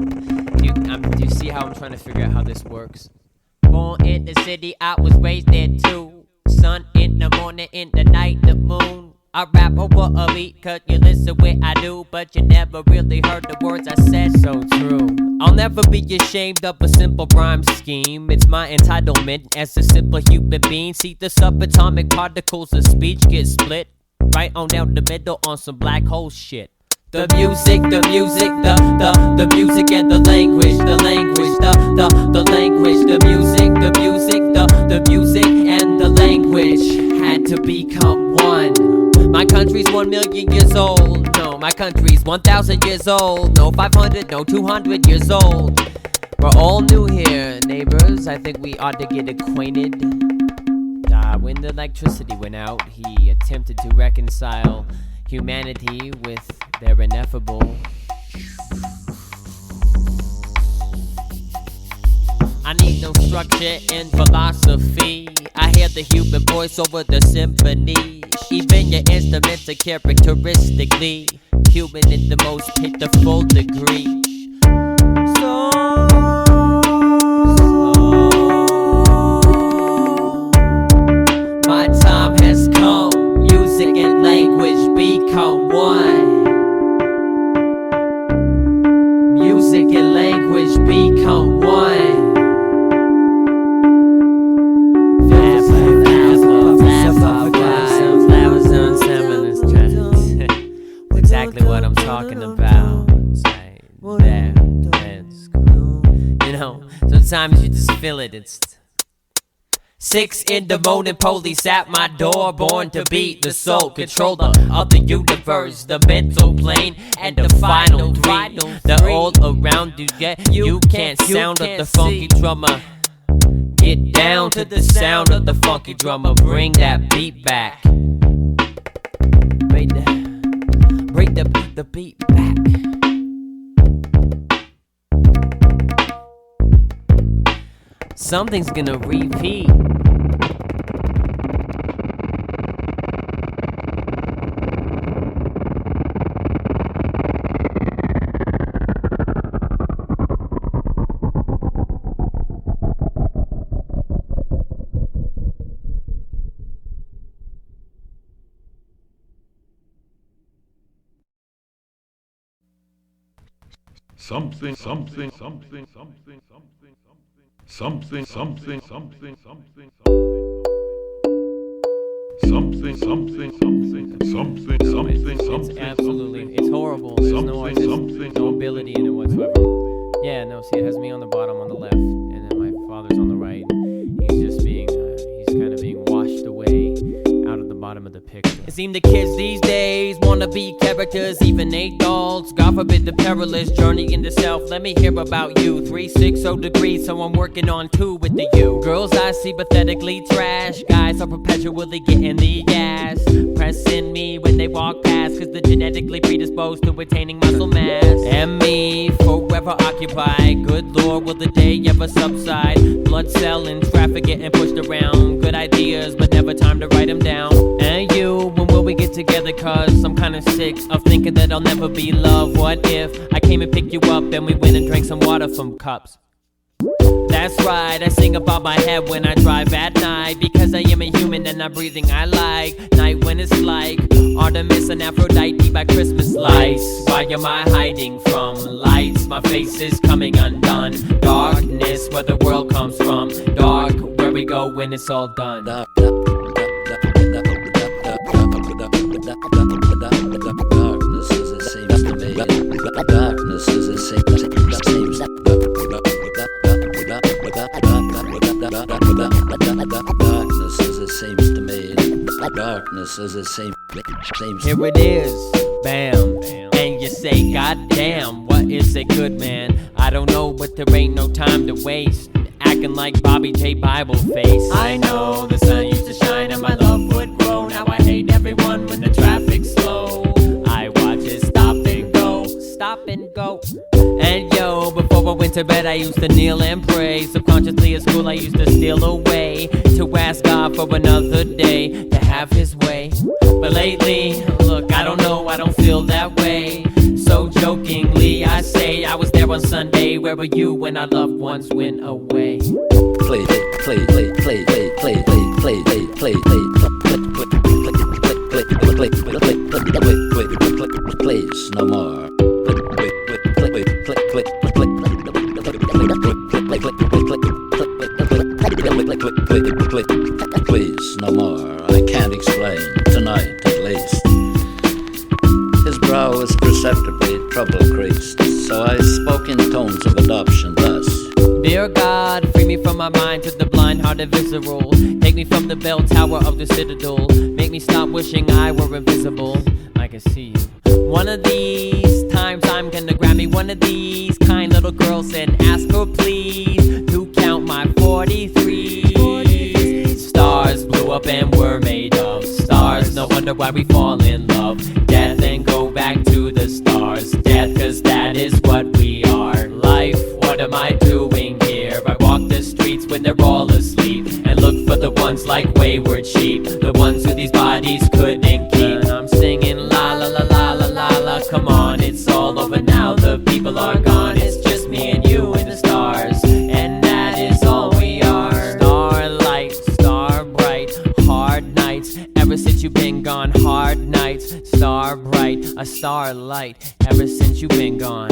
Speaker 1: Do you see how I'm trying to figure out how this works? Born in the city, I was raised there too. Sun in the morning, in the night, the moon. I rap over a beat, cause you listen what I do, but you never really heard the words I said. So true. I'll never be ashamed of a simple rhyme scheme. It's my entitlement as a simple human being. See the subatomic particles of speech get split right on down the middle on some black hole shit. The music, the music, the music and the language, the language, the language, the music, the music, the music and the language had to become one. My country's 1 million years old. No, my country's 1,000 years old. No, 500, no, 200 years old. We're all new here, neighbors. I think we ought to get acquainted. When the electricity went out, he attempted to reconcile humanity with their ineffable. I need no structure in philosophy. I hear the human voice over the symphony. Even your instruments are characteristically human in the most pitiful degree. My time has come. Music and language become one. Music and language become one. Exactly what I'm talking about. There, let's go. You know, sometimes you just feel it. It's 6 in the morning, police at my door, born to beat the soul, controller of the universe, the mental plane, and the final three. The all around you, you can't sound of the funky drummer. Get down to the sound of the funky drummer, bring that beat back. Bring the beat back. Something's gonna repeat.
Speaker 2: Something, something, something, something, something, something, something, something, something, something, something, something, something, something.
Speaker 1: It's absolutely, it's horrible. There's no ability in it whatsoever. Yeah, no, see, it has me on the bottom on the left, and then my father's on the right. He's just being, he's kind of being washed away out of the bottom of the picture. It seems the kids these days wanna be characters, even adults. God forbid the perilous journey into self. Let me hear about you. 360 degrees, so I'm working on 2 with the U. Girls I see pathetically trash. Guys are perpetually getting the gas, pressing me when they walk past, cause they're genetically predisposed to attaining muscle mass. And me, forever occupied. Good Lord, will the day ever subside? Blood selling, traffic getting pushed around. Good ideas, but never time to write them down. And you, when will we get together? Cause I'm kinda sick of thinking that I'll never be loved. What if I came and picked you up and we went and drank some water from cups? That's right, I sing above my head when I drive at night, because I am a human and I'm breathing I like. Night when it's like Artemis and Aphrodite by Christmas lights. Why am I hiding from lights? My face is coming undone. Darkness, where the world comes from. Dark, where we go when it's all done.
Speaker 8: Darkness is the same to me. Darkness is the same. Darkness is the same to me. Darkness is the same.
Speaker 1: Here it is, bam. And you say, God damn, what is a good man? I don't know, but there ain't no time to waste. Acting like Bobby J. Bible face. I know the sun used to shine and my love would grow. Now I hate everyone when the traffic's slow. I watch it stop and go, stop and go. And yo, before I went to bed I used to kneel and pray. Subconsciously at school I used to steal away to ask God for another day to have his way. But lately, look, I don't know, I don't feel that way. So jokingly I say, I was there on Sunday. Where were you when our loved ones went away?
Speaker 8: Play, play, play, play, play, play, play, play, play, play, please, no more. Please, no more. I can't explain, tonight at least. His brow was perceptibly trouble-creased, so I spoke in tones of adoption thus.
Speaker 1: Dear God, free me from my mind to the blind-hearted visceral. Take me from the bell tower of the citadel. Make me stop wishing I were invisible. I can see you. One of these times I'm gonna grab me one of these kind little girls and ask her please to count my 43 stars. Blew up and were made of stars. No wonder why we fall in love. Death and go back to the stars. Death, cause that is what we are. Life, what am I doing here? I walk the streets when they're all asleep and look for the ones like wayward sheep, the ones who these bodies couldn't keep. And I'm singing la la la la la la la. Come on, it's all over now. The people are gone. It's just me and you and the stars, and that is all we are. Starlight, star bright, hard nights. Ever since you've been gone, hard nights. Star bright, a starlight. Ever since you've been gone.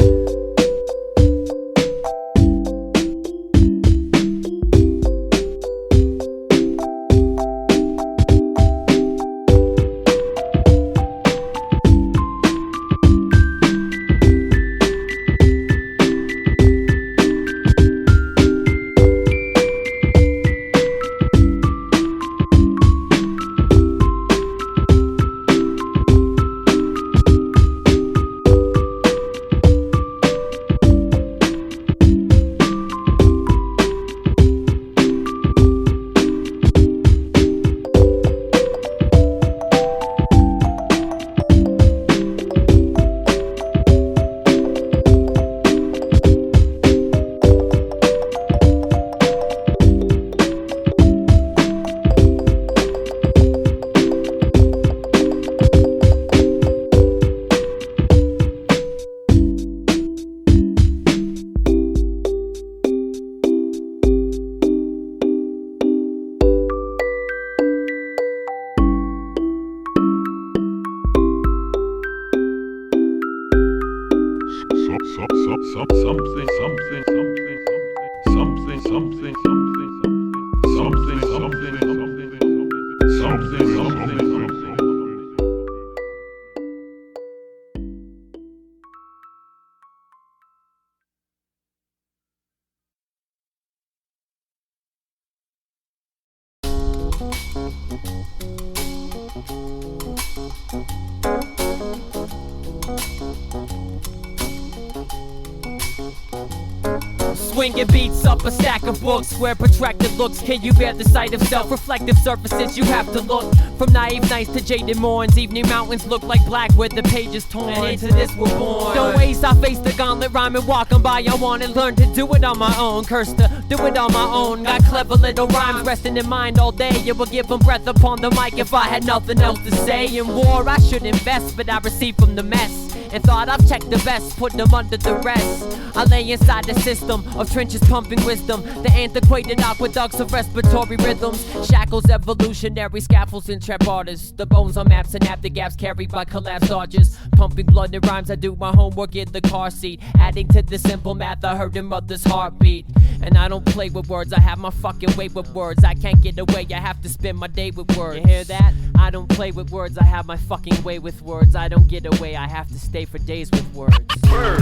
Speaker 1: Swinging beats up a stack of books where protracted looks. Can you bear the sight of self-reflective surfaces? You have to look from naive nights to jaded morns. Evening mountains look like black where the pages torn. And into this we're born. Don't waste, I face the gauntlet, rhyming, walking by. I want to learn to do it on my own. Curse to do it on my own. Got clever little rhymes resting in mind all day. You would give them breath upon the mic if I had nothing else to say. In war I should invest, but I receive from the mess. And thought I've checked the best, put them under the rest. I lay inside the system of trenches pumping wisdom. The antiquated aqueducts of respiratory rhythms. Shackles, evolutionary scaffolds and trap artists. The bones on maps and the gaps carried by collapsed arches. Pumping blood and rhymes, I do my homework in the car seat. Adding to the simple math, I heard in mother's heartbeat. And I don't play with words, I have my fucking way with words. I can't get away, I have to spend my day with words. You hear that? I don't play with words, I have my fucking way with words. I don't get away, I have to stay for days with words.
Speaker 5: I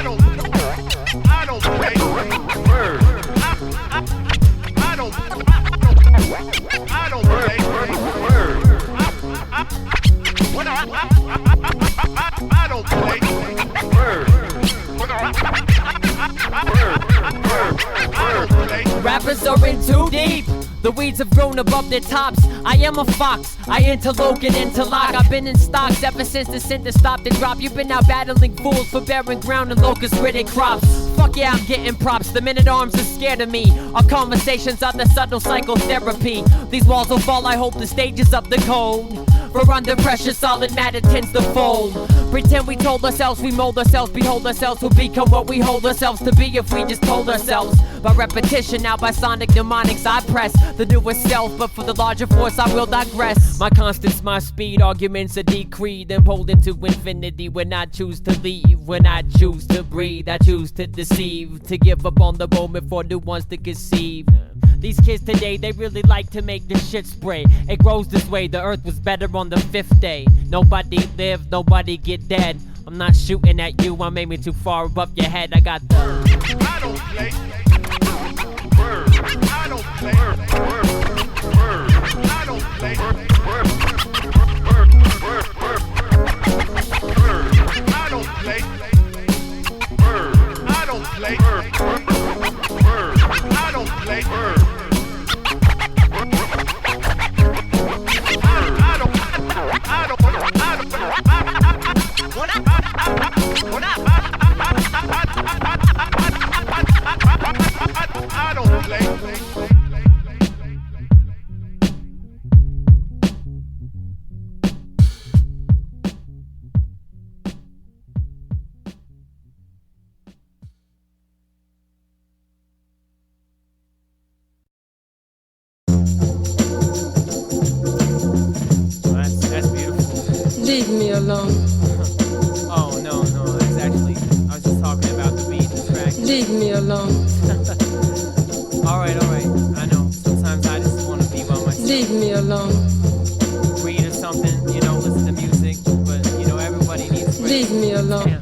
Speaker 5: don't play words. I don't play words. I don't play words.
Speaker 1: Rappers are in too deep. The weeds have grown above their tops. I am a fox, I interlock and interlock. I've been in stocks ever since the center stopped and dropped. You've been out battling fools for barren ground and locust-ridden crops. Fuck yeah, I'm getting props. The men-at-arms are scared of me. Our conversations are the subtle psychotherapy. These walls will fall, I hope the stage is up the code. For under pressure, solid matter tends to fold. Pretend we told ourselves, we mold ourselves, behold ourselves, we'll become what we hold ourselves to be if we just told ourselves. By repetition, now by sonic mnemonics, I press the newest self, but for the larger force, I will digress. My constant's my speed, arguments are decreed and pulled into infinity when I choose to leave. When I choose to breathe, I choose to deceive, to give up on the moment for new ones to conceive. These kids today, they really like to make the shit spray. It grows this way, the earth was better on the 5th day. Nobody lived, nobody get dead. I'm not shooting at you, I'm aiming too far above your head. I got the
Speaker 5: I don't play words. I don't play words. I don't play words. I don't play words. I don't play words. I don't play words. I don't play.
Speaker 1: That's beautiful.
Speaker 15: Leave me alone.
Speaker 1: Oh no, that's actually, I was just talking about the beat and the track.
Speaker 15: Leave me alone.
Speaker 1: Alright, I know. Sometimes I just want to be by myself.
Speaker 15: Leave me alone.
Speaker 1: Read or something, you know, listen to music. But, you know, everybody needs rest.
Speaker 15: Leave me alone.
Speaker 1: Yeah.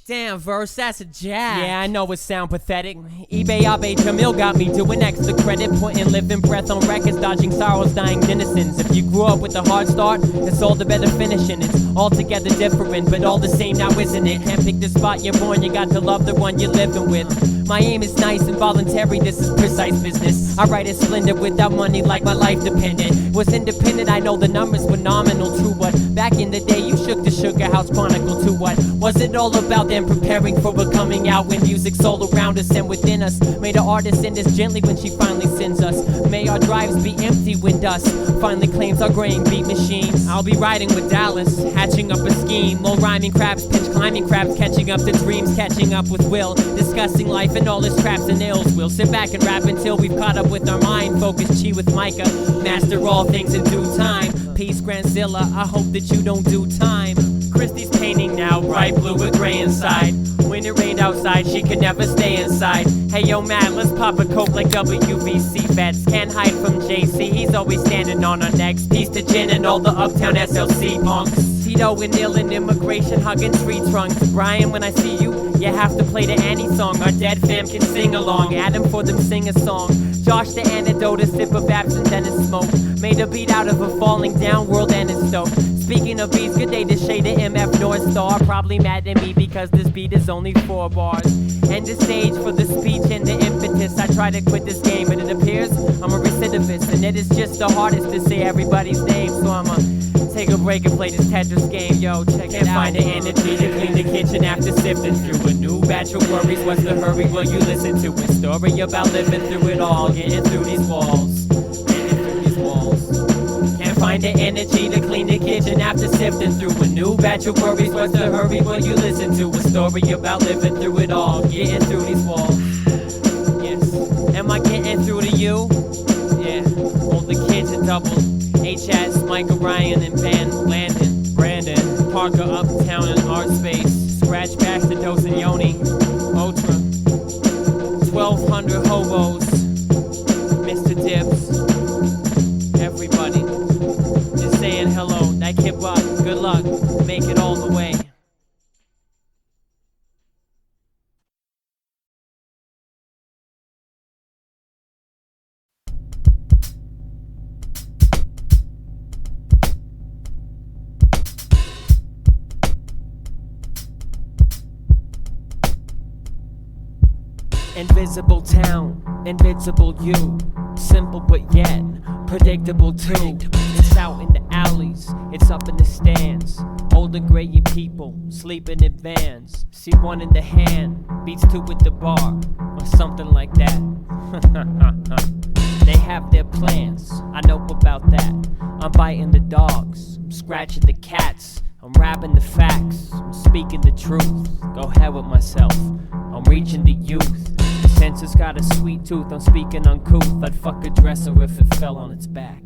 Speaker 1: Damn, verse, that's a jab. Yeah, I know it sound pathetic. eBay, Abe, Jamil got me doing extra credit, putting living breath on records, dodging sorrows, dying denizens. If you grew up with a hard start, it's all the better finishing. It's altogether different, but all the same now, isn't it? Can't pick the spot you're born, you got to love the one you're living with. My aim is nice and voluntary, this is precise business. I write it splendid without money like my life depended. Was independent, I know the numbers were nominal, true, but back in the day you shook the Sugar House Chronicle to what was it all about then? Preparing for a coming out when music's all around us and within us. May the artist send us gently when she finally sends us. May our drives be empty when dust finally claims our graying beat machines. I'll be riding with Dallas, hatching up a scheme. Low rhyming crabs, pinch climbing crabs, catching up to dreams, catching up with Will, discussing life and all its traps and ills. We'll sit back and rap until we've caught up with our mind. Focus chi with Micah, master all things in due time. Peace, Gankzilla, I hope that you don't do time. Christy's painting now, bright blue with gray inside. When it rained outside, she could never stay inside. Hey yo, Matt, let's pop a coke like WVC vets. Can't hide from JC, he's always standing on our necks. Peace to Jen and all the uptown SLC punks. Tito and Neil in immigration, hugging tree trunks. Brian, when I see you, you have to play the Annie song. Our dead fam can sing along, Adam for them sing a song. Josh the antidote, a sip of absinthe and a smoke. Made a beat out of a falling down world and it's stoked. Speaking of beats, good day to Shay the MF North Star. Probably mad at me because this beat is only 4 bars. And the stage for the speech and the impetus. I try to quit this game, but it appears I'm a recidivist. And it is just the hardest to say everybody's name. So I'ma take a break and play this Tetris game. Yo, check it out. Can't find the energy to clean the kitchen after sifting through a new batch of worries. What's the hurry? Will you listen to a story about living through it all? Getting through these walls. Find the energy to clean the kitchen after sifting through a new batch of worries. What's the hurry? Will you listen to a story about living through it all? Getting through these walls. Yes. Am I getting through to you? Yeah. All the kids are double. H.S., Micah Ryan and Ben Landon. Brandon. Parker Uptown and Art Space. Scratch Baxter, Dose and Yoni. Ultra. 1,200 hobos. Mr. Dips. Everybody. Saying hello, that kid rock, good luck, make it all the way. Invisible town, invisible you, simple but yet predictable too. It's out in the alleys, it's up in the stands. Old and grayy people sleeping in vans. See one in the hand, beats 2 at the bar, or something like that. They have their plans, I know about that. I'm biting the dogs, I'm scratching the cats. I'm rapping the facts, I'm speaking the truth. Go ahead with myself, I'm reaching the youth. The sensor's got a sweet tooth, I'm speaking uncouth. I'd fuck a dresser if it fell on its back.